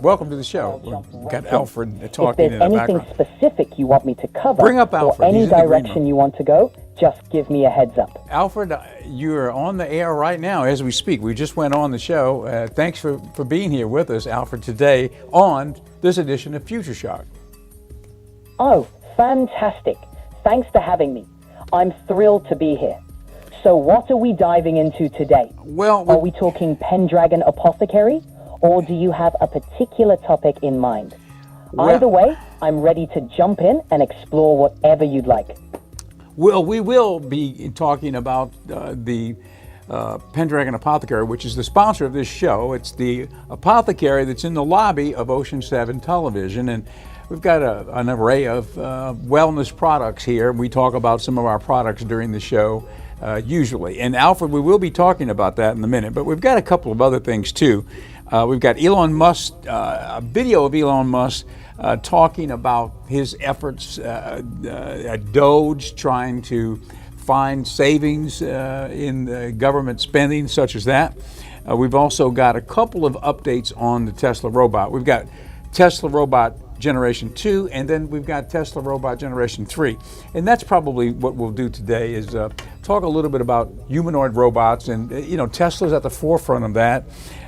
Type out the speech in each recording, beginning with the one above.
Welcome to the show. We've got Alfred talking in the background. If there's anything specific you want me to cover, bring up Alfred. Or any direction you want to go, just give me a heads up. Alfred, you're on the air right now as we speak. We just went on the show. Thanks for being here with us, Alfred, today on this edition of Future Shock. Oh, fantastic. Thanks for having me. I'm thrilled to be here. So what are we diving into today? Well, are we talking Pendragon Apothecary, or do you have a particular topic in mind? Well, either way, I'm ready to jump in and explore whatever you'd like. Well, we will be talking about the Pendragon Apothecary, which is the sponsor of this show. It's the apothecary that's in the lobby of Ocean 7 Television, and we've got an array of wellness products here. We talk about some of our products during the show usually. And Alfred, we will be talking about that in a minute, but we've got a couple of other things too. We've got Elon Musk, a video of Elon Musk talking about his efforts at Doge, trying to find savings in the government spending such as that. We've also got a couple of updates on the Tesla robot. We've got Tesla robot Generation 2, and then we've got Tesla robot Generation 3. And that's probably what we'll do today, is talk a little bit about humanoid robots, and Tesla's at the forefront of that,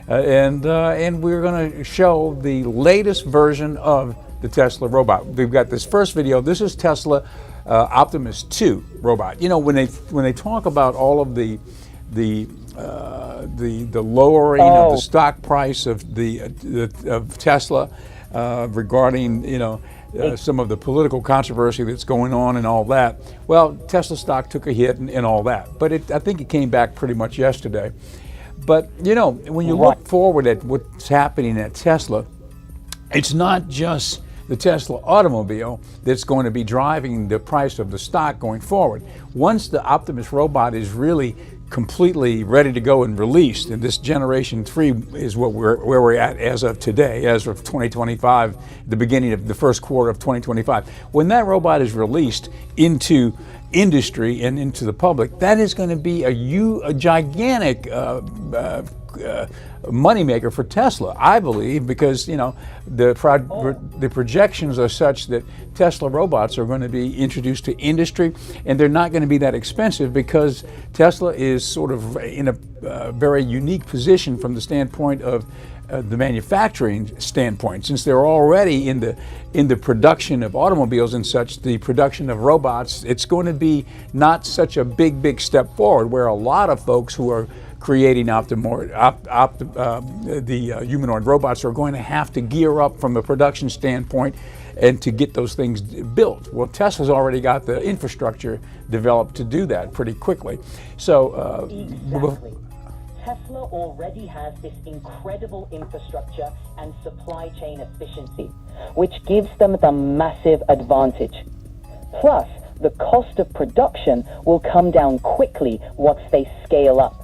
and we're going to show the latest version of the Tesla robot. We've got this first video. This is Tesla Optimus 2 robot. When they talk about all of the lowering of the stock price of of Tesla regarding some of the political controversy that's going on and all that. Well, Tesla stock took a hit and all that, but I think it came back pretty much yesterday. But when you look forward at what's happening at Tesla, it's not just the Tesla automobile that's going to be driving the price of the stock going forward. Once the Optimus robot is really completely ready to go and released, and this generation 3 is where we're at as of today, as of 2025, the beginning of the first quarter of 2025. When that robot is released into industry and into the public, that is going to be a gigantic moneymaker for Tesla, I believe, because the projections are such that Tesla robots are going to be introduced to industry, and they're not going to be that expensive because Tesla is sort of in a very unique position from the standpoint of the manufacturing standpoint, since they're already in the production of automobiles and such. The production of robots, it's going to be not such a big step forward, where a lot of folks who are creating humanoid robots are going to have to gear up from a production standpoint and to get those things built. Well, Tesla's already got the infrastructure developed to do that pretty quickly. So exactly. Tesla already has this incredible infrastructure and supply chain efficiency, which gives them the massive advantage. Plus, the cost of production will come down quickly once they scale up.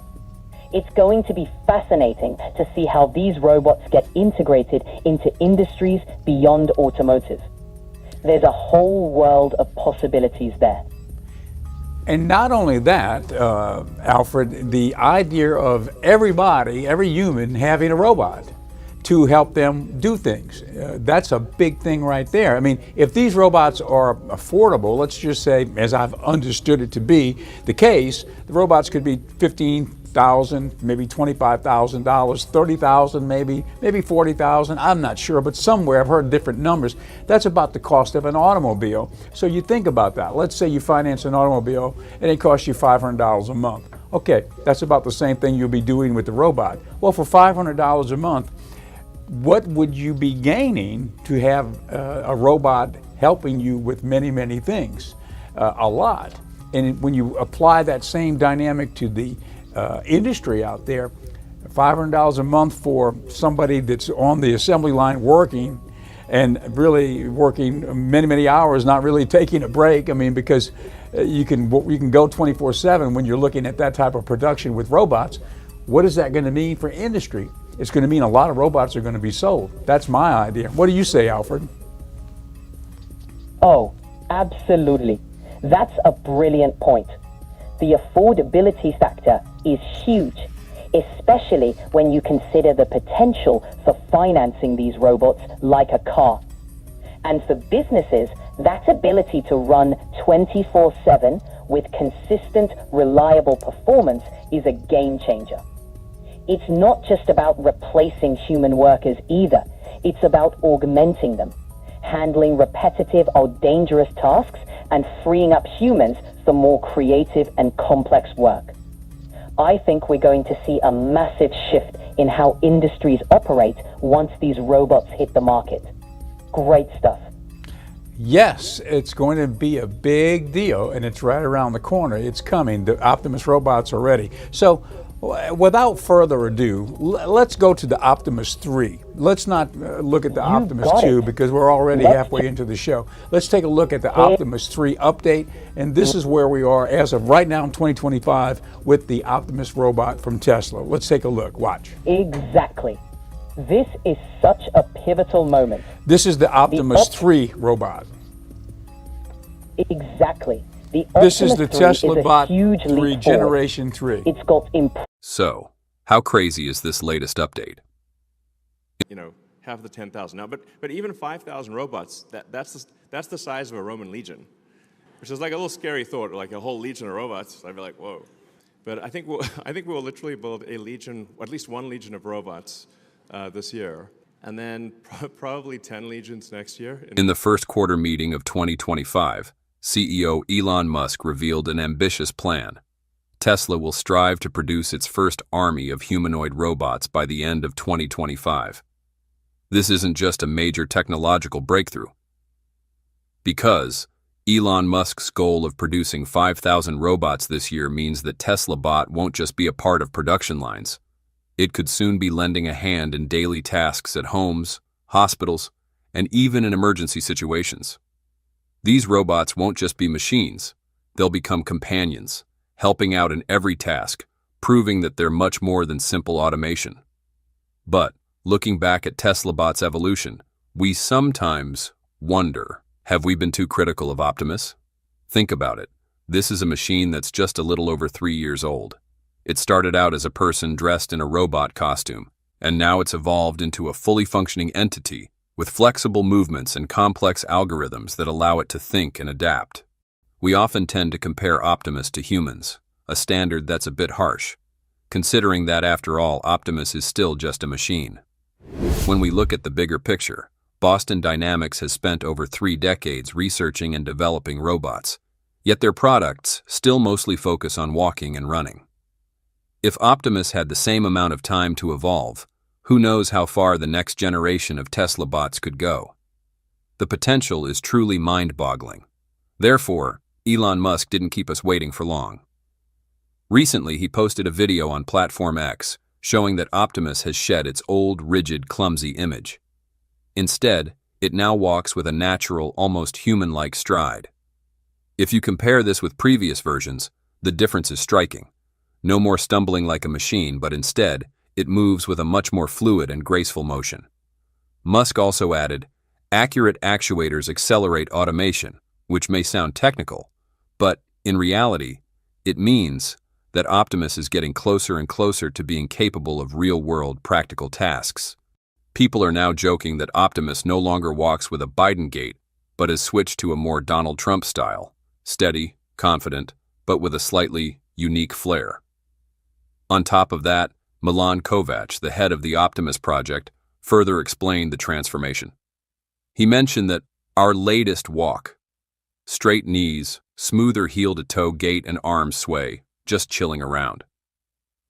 It's going to be fascinating to see how these robots get integrated into industries beyond automotive. There's a whole world of possibilities there. And not only that, Alfred, the idea of every human having a robot to help them do things, that's a big thing right there. I mean, if these robots are affordable, let's just say, as I've understood it to be the case, the robots could be $15,000, maybe $25,000, $30,000, maybe $40,000. I'm not sure, but somewhere I've heard different numbers. That's about the cost of an automobile. So you think about that. Let's say you finance an automobile and it costs you $500 a month. Okay, that's about the same thing you'll be doing with the robot. Well, for $500 a month, what would you be gaining to have a robot helping you with many things? A lot. And when you apply that same dynamic to the industry out there, $500 a month for somebody that's on the assembly line working, and really working many hours, not really taking a break. I mean, because you can go 24/7 when you're looking at that type of production with robots. What is that going to mean for industry? It's going to mean a lot of robots are going to be sold. That's my idea. What do you say, Alfred? Oh, absolutely. That's a brilliant point. The affordability factor is huge, especially when you consider the potential for financing these robots like a car. And for businesses, that ability to run 24/7 with consistent, reliable performance is a game changer. It's not just about replacing human workers either. It's about augmenting them, handling repetitive or dangerous tasks, and freeing up humans for more creative and complex work. I think we're going to see a massive shift in how industries operate once these robots hit the market. Great stuff. Yes, it's going to be a big deal, and it's right around the corner. It's coming. The Optimus robots are ready. So, without further ado, let's go to the Optimus 3. Let's not look at the Optimus 2 because we're already halfway into the show. Let's take a look at the Optimus 3 update, and this is where we are as of right now in 2025 with the Optimus robot from Tesla. Let's take a look. Watch. Exactly. This is such a pivotal moment. This is the Optimus 3 robot. Exactly. This is the Tesla Bot 3 Generation 3. It's got So, how crazy is this latest update? Half the 10,000 now, but even 5,000 robots, that's the size of a Roman legion. which is like a little scary thought, like a whole legion of robots. I'd be like, whoa. But I think we'll literally build a legion, at least one legion of robots this year, and then probably 10 legions next year. In the first quarter meeting of 2025, CEO Elon Musk revealed an ambitious plan. Tesla will strive to produce its first army of humanoid robots by the end of 2025. This isn't just a major technological breakthrough. Because Elon Musk's goal of producing 5,000 robots this year means that Tesla Bot won't just be a part of production lines. It could soon be lending a hand in daily tasks at homes, hospitals, and even in emergency situations. These robots won't just be machines. They'll become companions, helping out in every task, proving that they're much more than simple automation. But, looking back at Tesla Bot's evolution, we sometimes wonder, have we been too critical of Optimus? Think about it. This is a machine that's just a little over 3 years old. It started out as a person dressed in a robot costume, and now it's evolved into a fully functioning entity with flexible movements and complex algorithms that allow it to think and adapt. We often tend to compare Optimus to humans, a standard that's a bit harsh, considering that after all, Optimus is still just a machine. When we look at the bigger picture, Boston Dynamics has spent over 3 decades researching and developing robots, yet their products still mostly focus on walking and running. If Optimus had the same amount of time to evolve, who knows how far the next generation of Tesla bots could go? The potential is truly mind-boggling. Therefore, Elon Musk didn't keep us waiting for long. Recently, he posted a video on Platform X showing that Optimus has shed its old, rigid, clumsy image. Instead, it now walks with a natural, almost human-like stride. If you compare this with previous versions, the difference is striking. No more stumbling like a machine, but instead, it moves with a much more fluid and graceful motion. Musk also added, accurate actuators accelerate automation, which may sound technical, but in reality, it means that Optimus is getting closer and closer to being capable of real-world practical tasks. People are now joking that Optimus no longer walks with a Biden gait, but has switched to a more Donald Trump style, steady, confident, but with a slightly unique flair. On top of that, Milan Kovac, the head of the Optimus project, further explained the transformation. He mentioned that our latest walk, straight knees, smoother heel-to-toe gait and arm sway, just chilling around.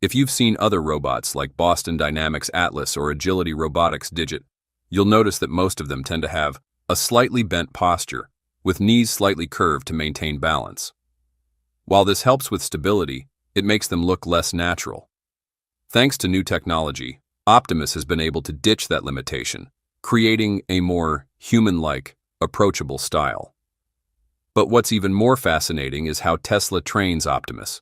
If you've seen other robots like Boston Dynamics Atlas or Agility Robotics Digit, you'll notice that most of them tend to have a slightly bent posture, with knees slightly curved to maintain balance. While this helps with stability, it makes them look less natural. Thanks to new technology, Optimus has been able to ditch that limitation, creating a more human-like, approachable style. But what's even more fascinating is how Tesla trains Optimus.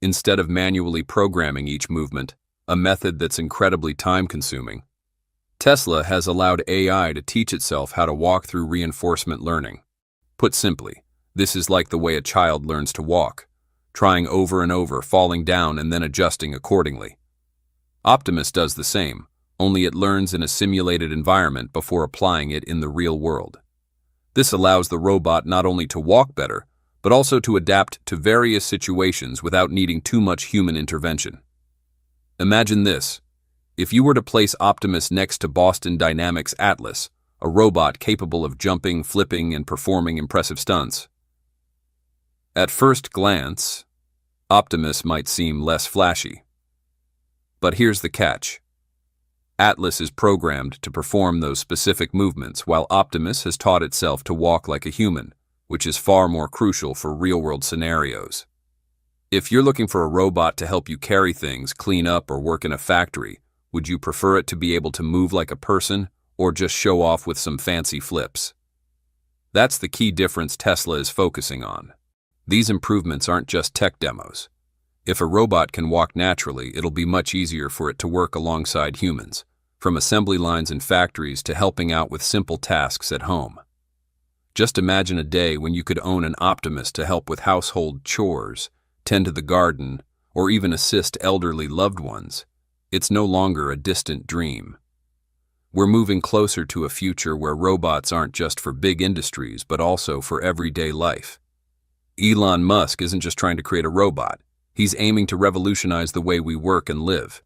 Instead of manually programming each movement, a method that's incredibly time-consuming, Tesla has allowed AI to teach itself how to walk through reinforcement learning. Put simply, this is like the way a child learns to walk, trying over and over, falling down and then adjusting accordingly. Optimus does the same, only it learns in a simulated environment before applying it in the real world. This allows the robot not only to walk better, but also to adapt to various situations without needing too much human intervention. Imagine this. If you were to place Optimus next to Boston Dynamics Atlas, a robot capable of jumping, flipping, and performing impressive stunts. At first glance, Optimus might seem less flashy. But here's the catch. Atlas is programmed to perform those specific movements, while Optimus has taught itself to walk like a human, which is far more crucial for real-world scenarios. If you're looking for a robot to help you carry things, clean up, or work in a factory, would you prefer it to be able to move like a person, or just show off with some fancy flips? That's the key difference Tesla is focusing on. These improvements aren't just tech demos. If a robot can walk naturally, it'll be much easier for it to work alongside humans, from assembly lines in factories to helping out with simple tasks at home. Just imagine a day when you could own an Optimus to help with household chores, tend to the garden, or even assist elderly loved ones. It's no longer a distant dream. We're moving closer to a future where robots aren't just for big industries, but also for everyday life. Elon Musk isn't just trying to create a robot. He's aiming to revolutionize the way we work and live.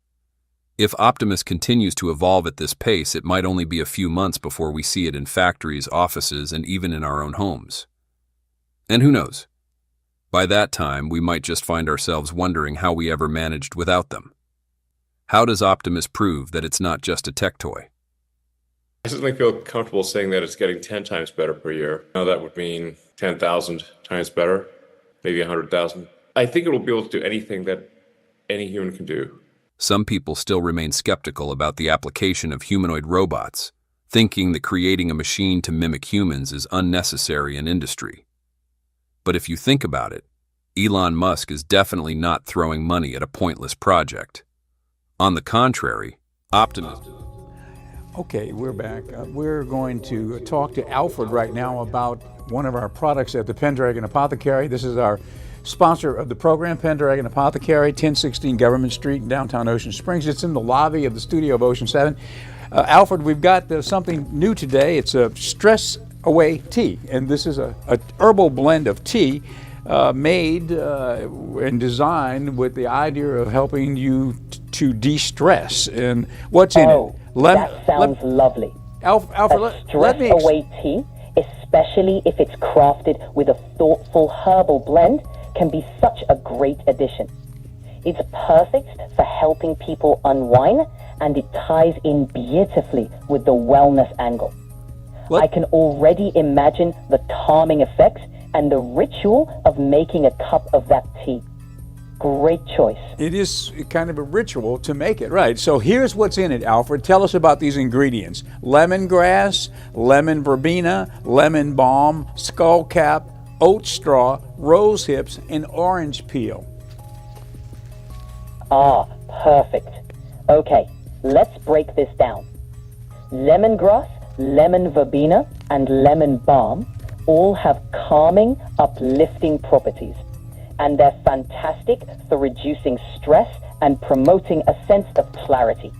If Optimus continues to evolve at this pace, it might only be a few months before we see it in factories, offices, and even in our own homes. And who knows? By that time, we might just find ourselves wondering how we ever managed without them. How does Optimus prove that it's not just a tech toy? I certainly feel comfortable saying that it's getting 10 times better per year. Now that would mean 10,000 times better, maybe 100,000. I think it will be able to do anything that any human can do. Some people still remain skeptical about the application of humanoid robots, thinking that creating a machine to mimic humans is unnecessary in industry. But if you think about it, Elon Musk is definitely not throwing money at a pointless project. On the contrary, Optimus... Okay, we're back. We're going to talk to Alfred right now about one of our products at the Pendragon Apothecary. This is our sponsor of the program, Pendragon Apothecary, 1016 Government Street in downtown Ocean Springs. It's in the lobby of the studio of Ocean 7. Alfred, we've got something new today. It's a stress away tea, and this is a herbal blend of tea made and designed with the idea of helping you to de-stress. And what's in it? That sounds lovely. Alfred, let me... Stress-away tea, especially if it's crafted with a thoughtful herbal blend, can be such a great addition. It's perfect for helping people unwind, and it ties in beautifully with the wellness angle. I can already imagine the calming effects and the ritual of making a cup of that tea. Great choice. It is kind of a ritual to make it, right? So here's what's in it, Alfred. Tell us about these ingredients. Lemongrass, lemon verbena, lemon balm, skullcap, oat straw, rose hips, and orange peel. Ah, perfect. Okay, let's break this down. Lemongrass, lemon verbena, and lemon balm all have calming, uplifting properties, and they're fantastic for reducing stress and promoting a sense of clarity.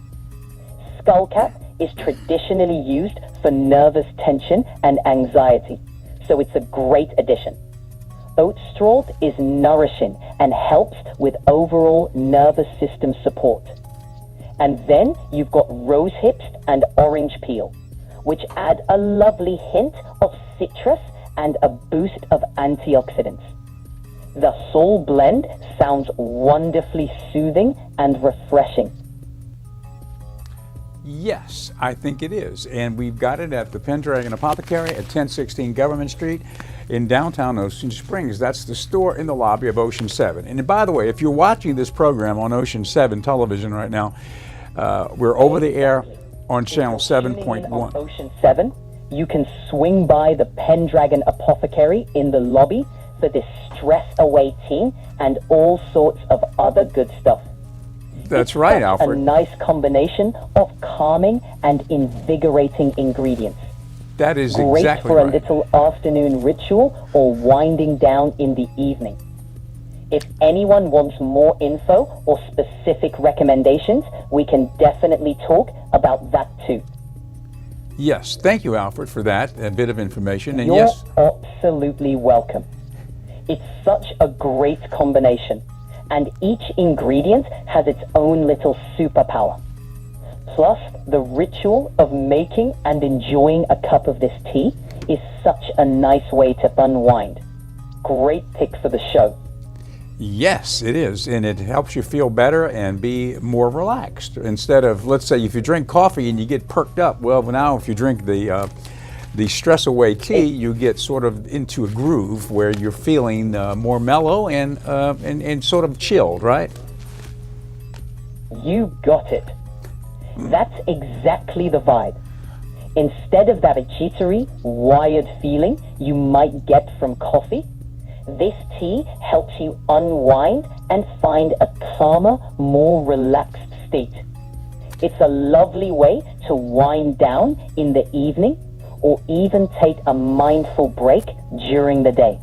Skullcap is traditionally used for nervous tension and anxiety, so it's a great addition. Oat straw is nourishing and helps with overall nervous system support. And then you've got rose hips and orange peel, which add a lovely hint of citrus and a boost of antioxidants. The whole blend sounds wonderfully soothing and refreshing. Yes, I think it is. And we've got it at the Pendragon Apothecary at 1016 Government Street in downtown Ocean Springs. That's the store in the lobby of Ocean 7. And by the way, if you're watching this program on Ocean 7 television right now, we're over the air on channel 7.1. On Ocean 7, you can swing by the Pendragon Apothecary in the lobby for this stress-away tea and all sorts of other good stuff. That's right, Alfred. A nice combination of calming and invigorating ingredients. That is Great exactly for right. a little afternoon ritual or winding down in the evening. If anyone wants more info or specific recommendations, we can definitely talk about that too. Yes, thank you, Alfred, for that bit of information. And You're yes, absolutely welcome. It's such a great combination, and each ingredient has its own little superpower. Plus, the ritual of making and enjoying a cup of this tea is such a nice way to unwind. Great pick for the show. yes, it is. And it helps you feel better and be more relaxed. Instead of, let's say, if you drink coffee and you get perked up, well, now if you drink the stress away tea, you get sort of into a groove where you're feeling more mellow and sort of chilled, right? You got it. That's exactly the vibe. Instead of that jittery, wired feeling you might get from coffee, this tea helps you unwind and find a calmer, more relaxed state. It's a lovely way to wind down in the evening or even take a mindful break during the day.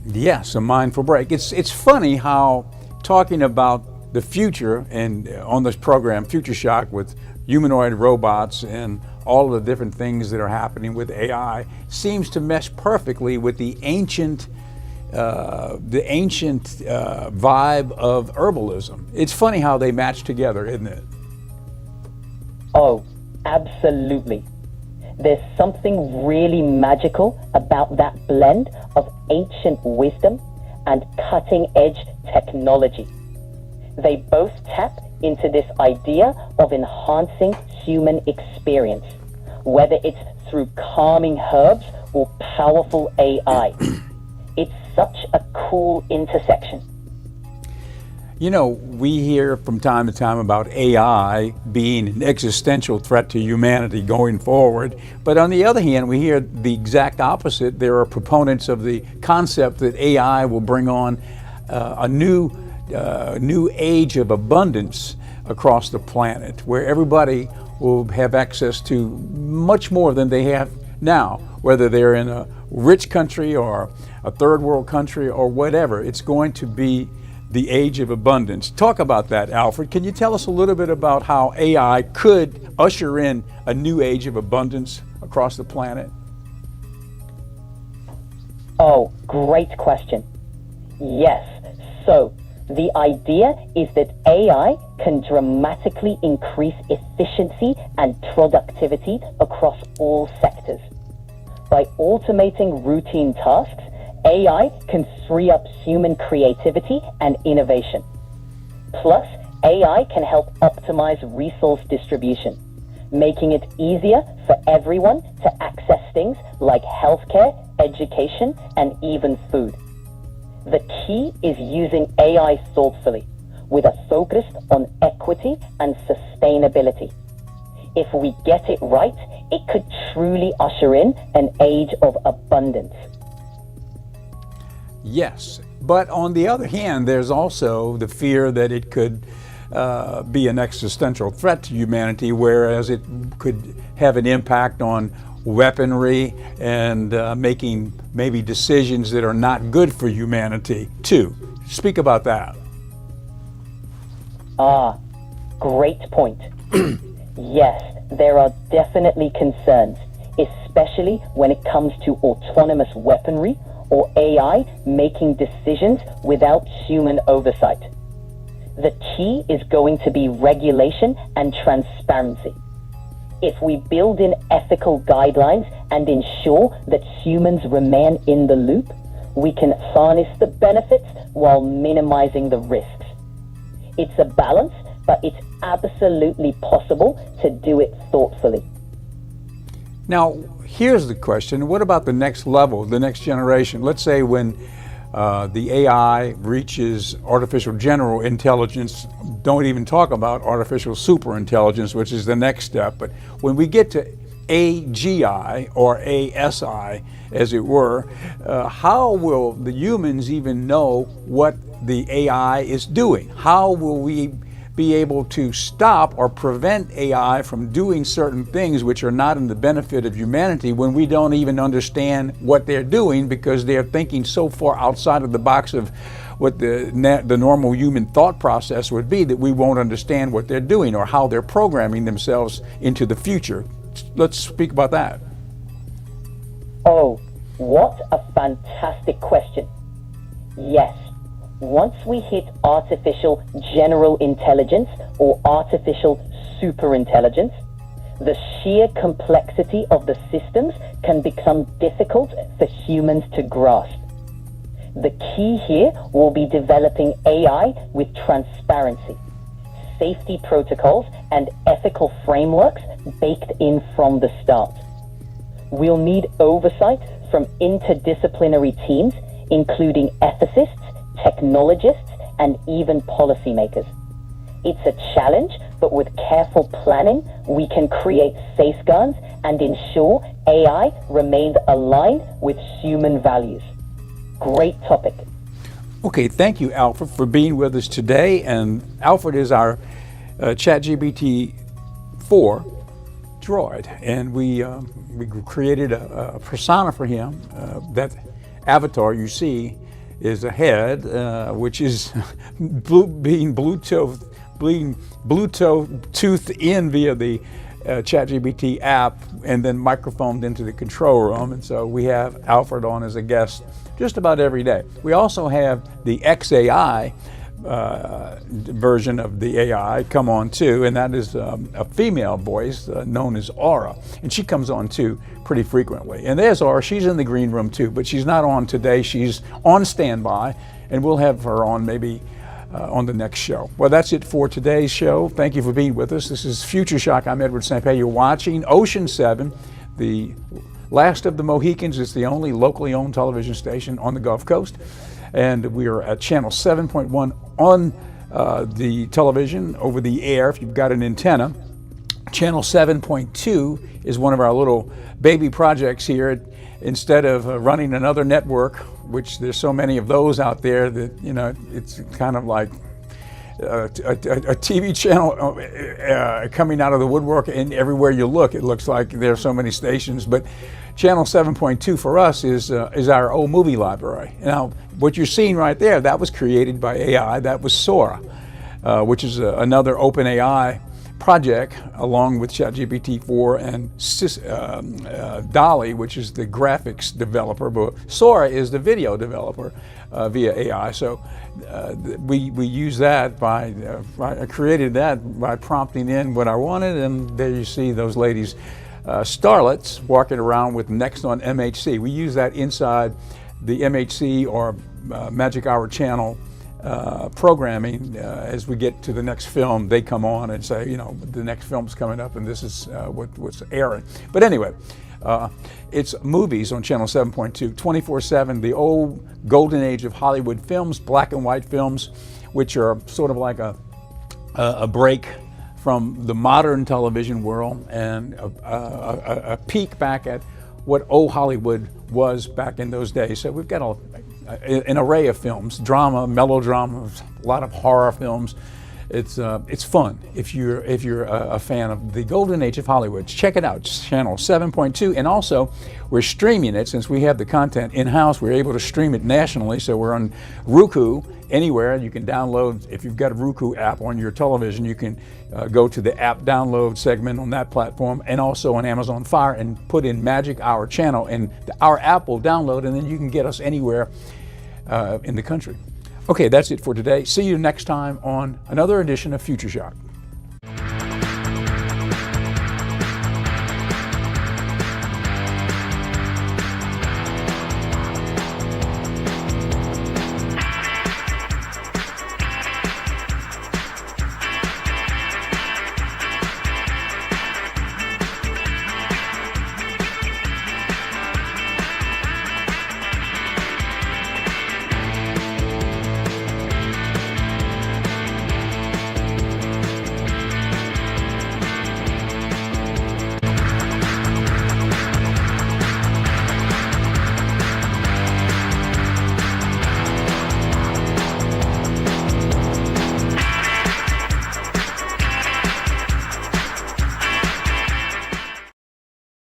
Yes, a mindful break. It's funny how talking about the future and on this program, Future Shock, with humanoid robots and all of the different things that are happening with AI, seems to mesh perfectly with the ancient the ancient vibe of herbalism. It's funny how they match together, isn't it? Oh, absolutely. There's something really magical about that blend of ancient wisdom and cutting-edge technology. They both tap into this idea of enhancing human experience, whether it's through calming herbs or powerful AI. It's such a cool intersection. You know, we hear from time to time about AI being an existential threat to humanity going forward, but on the other hand, we hear the exact opposite. There are proponents of the concept that AI will bring on a new age of abundance across the planet, where everybody will have access to much more than they have now, whether they're in a rich country or a third world country or whatever. It's going to be the age of abundance. Talk about that, Alfred. Can you tell us a little bit about how AI could usher in a new age of abundance across the planet? Oh, great question. Yes. So, the idea is that AI can dramatically increase efficiency and productivity across all sectors. By automating routine tasks, AI can free up human creativity and innovation. Plus, AI can help optimize resource distribution, making it easier for everyone to access things like healthcare, education, and even food. The key is using AI thoughtfully, with a focus on equity and sustainability. If we get it right, it could truly usher in an age of abundance. Yes, but on the other hand, there's also the fear that it could be an existential threat to humanity, whereas it could have an impact on weaponry and making maybe decisions that are not good for humanity too. Speak about that. Great point. Yes, there are definitely concerns, especially when it comes to autonomous weaponry or AI making decisions without human oversight. The key is going to be regulation and transparency. If we build in ethical guidelines and ensure that humans remain in the loop, we can harness the benefits while minimizing the risks. It's a balance, but it's absolutely possible to do it thoughtfully. Now, here's the question. What about the next level, the next generation? Let's say when the AI reaches artificial general intelligence, don't even talk about artificial superintelligence, which is the next step. But when we get to AGI or ASI, as it were, how will the humans even know what the AI is doing? How will we be able to stop or prevent AI from doing certain things which are not in the benefit of humanity when we don't even understand what they're doing, because they're thinking so far outside of the box of what the normal human thought process would be that we won't understand what they're doing or how they're programming themselves into the future. Let's speak about that. Oh, what a fantastic question. Yes. Once we hit artificial general intelligence or artificial superintelligence, the sheer complexity of the systems can become difficult for humans to grasp. The key here will be developing AI with transparency, safety protocols, and ethical frameworks baked in from the start. We'll need oversight from interdisciplinary teams, including ethicists, technologists, and even policymakers. It's a challenge, but with careful planning, we can create safeguards and ensure AI remains aligned with human values. Great topic. Okay, thank you, Alfred, for being with us today. And Alfred is our ChatGPT 4 droid, and we created a persona for him. That avatar you see is a head, which is being Bluetooth in via the ChatGPT app and then microphoned into the control room. And so we have Alfred on as a guest just about every day. We also have the XAI version of the AI come on too, and that is a female voice known as Aura, and she comes on too pretty frequently. And there's Aura, she's in the green room too, but she's not on today. She's on standby, and we'll have her on maybe on the next show. Well, that's it for today's show. Thank you for being with us. This is Future Shock. I'm Edward Sampe. You're watching Ocean 7, the last of the Mohicans. It's the only locally owned television station on the Gulf Coast. And we are at channel 7.1 on the television over the air if you've got an antenna. Channel 7.2 is one of our little baby projects here. Instead of running another network, which there's so many of those out there that, you know, it's kind of like a TV channel coming out of the woodwork, and everywhere you look it looks like there are so many stations. But channel 7.2 for us is our old movie library. Now what you're seeing right there, that was created by AI. That was Sora, which is another OpenAI project along with ChatGPT-4 and DALL-E, which is the graphics developer, but Sora is the video developer via AI. So we use that I created that by prompting in what I wanted, and there you see those ladies, starlets, walking around with Next on MHC. We use that inside the MHC or Magic Hour channel programming. As we get to the next film, they come on and say, you know, the next film's coming up and this is what's airing. But anyway, it's movies on channel 7.2, 24/7, the old golden age of Hollywood films, black and white films, which are sort of like a break from the modern television world, and a peek back at what old Hollywood was back in those days. So we've got an array of films, drama, melodrama, a lot of horror films. It's fun if you're a fan of the golden age of Hollywood. Check it out, it's channel 7.2, and also we're streaming it. Since we have the content in-house, we're able to stream it nationally. So we're on Roku anywhere. You can download, if you've got a Roku app on your television, you can go to the app download segment on that platform, and also on Amazon Fire, and put in Magic Hour channel, and our app will download, and then you can get us anywhere in the country. Okay, that's it for today. See you next time on another edition of Future Shock.